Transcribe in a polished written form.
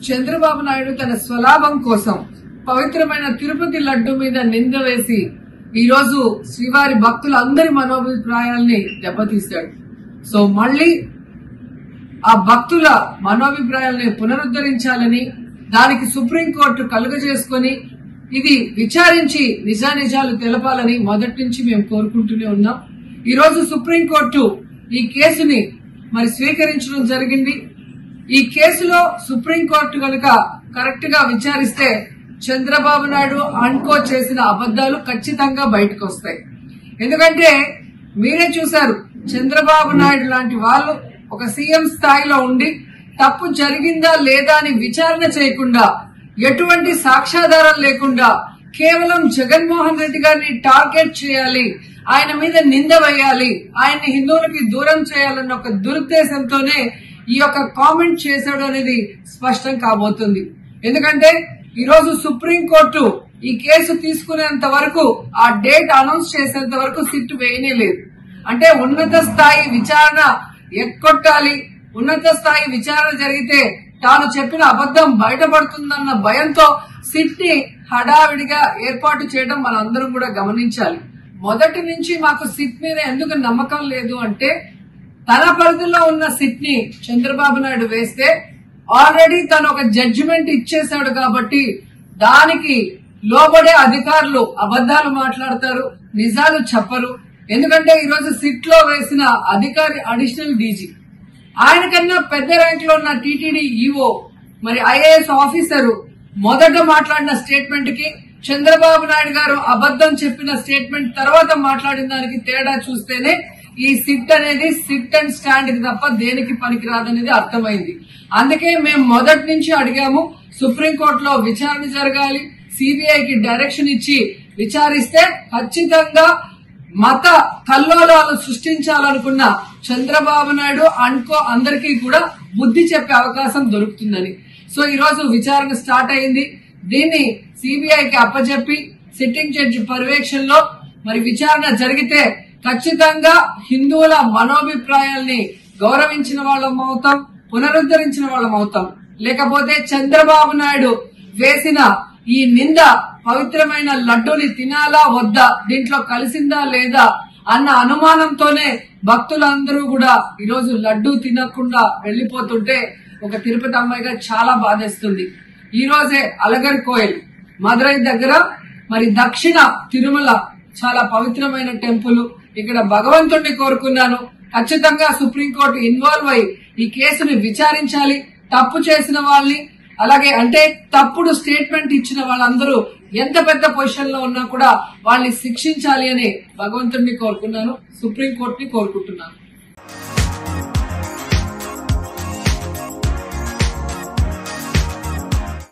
చంద్రబాబు నాయుడు తన స్వలాభం కోసం పవిత్రమైన తిరుపతి లడ్డు మీద నింద వేసి ఈ రోజు శ్రీవారి భక్తులందరి మనోభిప్రాయాల్ని దెబ్బతీశాడు. సో మళ్లీ ఆ భక్తుల మనోభిప్రాయాల్ని పునరుద్ధరించాలని, దానికి సుప్రీంకోర్టు కలుగజేసుకుని ఇది విచారించి నిజానిజాలు తెలపాలని మొదటి నుంచి మేము కోరుకుంటూనే ఉన్నాం. ఈ రోజు సుప్రీంకోర్టు ఈ కేసుని స్వీకరించడం జరిగింది. ఈ కేసులో సుప్రీంకోర్టు కనుక కరెక్ట్ గా విచారిస్తే చంద్రబాబు నాయుడు అనుకో చేసిన అబద్దాలు ఖచ్చితంగా బయటకు వస్తాయి. ఎందుకంటే మీరే చూశారు, చంద్రబాబు నాయుడు లాంటి వాళ్ళు ఒక సీఎం స్థాయిలో ఉండి తప్పు జరిగిందా లేదా అని విచారణ చేయకుండా, ఎటువంటి సాక్ష్యాధారం లేకుండా కేవలం జగన్మోహన్ రెడ్డి గారిని టార్గెట్ చేయాలి, ఆయన మీద నింద వేయాలి, ఆయన్ని హిందువులకి దూరం చేయాలన్న ఒక దురుద్దేశంతోనే ఈ యొక్క కామెంట్ చేశాడు అనేది స్పష్టం కాబోతుంది. ఎందుకంటే ఈ రోజు సుప్రీంకోర్టు ఈ కేసు తీసుకునేంత వరకు, ఆ డేట్ అనౌన్స్ చేసేంత వరకు సిట్ వేయనే లేదు. అంటే ఉన్నత స్థాయి విచారణ ఎక్కొట్టాలి, ఉన్నత స్థాయి విచారణ జరిగితే తాను చెప్పిన అబద్దం బయటపడుతుందన్న భయంతో సిట్ ని హడావిడిగా ఏర్పాటు చేయడం మనందరం కూడా గమనించాలి. మొదటి నుంచి మాకు సిట్ మీద ఎందుకు నమ్మకం లేదు అంటే, తన పరిధిలో ఉన్న సిట్ ని చంద్రబాబు నాయుడు వేస్తే ఆల్రెడీ తను ఒక జడ్జిమెంట్ ఇచ్చేశాడు కాబట్టి దానికి లోబడే అధికారులు అబద్దాలు మాట్లాడతారు, నిజాలు చెప్పరు. ఎందుకంటే ఈ రోజు సిట్ లో వేసిన అధికారి అడిషనల్ డీజీ, ఆయన కన్నా పెద్ద ర్యాంక్ లో ఉన్న టీటీడీ ఈఓ, ఐఏఎస్ ఆఫీసరు మొదట మాట్లాడిన స్టేట్మెంట్ కి చంద్రబాబు నాయుడు గారు అబద్దం చెప్పిన స్టేట్మెంట్ తర్వాత మాట్లాడిన దానికి తేడా చూస్తేనే ఈ సిట్ అనేది సిట్ అండ్ స్టాండ్ కి తప్ప దేనికి పనికిరాదనేది అర్థమైంది. అందుకే మేము మొదటి నుంచి అడిగాము, సుప్రీంకోర్టులో విచారణ జరగాలి, సిబిఐకి డైరెక్షన్ ఇచ్చి విచారిస్తే ఖచ్చితంగా మత కల్లోలాలు సృష్టించాలనుకున్న చంద్రబాబు నాయుడు అనుకో అందరికీ కూడా బుద్ధి చెప్పే అవకాశం దొరుకుతుందని. సో ఈ రోజు విచారణ స్టార్ట్ అయింది. దీన్ని సిబిఐకి అప్పచెప్పి సిట్టింగ్ జడ్జి పర్యవేక్షణలో విచారణ జరిగితే ఖచ్చితంగా హిందువుల మనోభిప్రాయాల్ని గౌరవించిన వాళ్ళం అవుతాం, పునరుద్ధరించిన వాళ్ళం అవుతాం. లేకపోతే చంద్రబాబు నాయుడు వేసిన ఈ నింద పవిత్రమైన లడ్డూని తినాలా వద్దా, దీంట్లో కలిసిందా లేదా అన్న అనుమానంతోనే భక్తులందరూ కూడా ఈరోజు లడ్డూ తినకుండా వెళ్లిపోతుంటే ఒక తిరుపతి అమ్మాయిగా చాలా బాధేస్తుంది. ఈ రోజే అలగర్ కోయిల్ మదురై దగ్గర దక్షిణ తిరుమల చాలా పవిత్రమైన టెంపుల్, ఇక్కడ భగవంతుడిని కోరుకున్నాను. ఖచ్చితంగా సుప్రీంకోర్టు ఇన్వాల్వ్ అయి ఈ కేసుని విచారించాలి. తప్పు చేసిన వాళ్ళని, అలాగే అంటే తప్పుడు స్టేట్మెంట్ ఇచ్చిన వాళ్ళందరూ ఎంత పెద్ద పొజిషన్ లో ఉన్నా కూడా వాళ్ళని శిక్షించాలి అని భగవంతుడిని కోరుకున్నాను, సుప్రీంకోర్టుని కోరుకుంటున్నాను.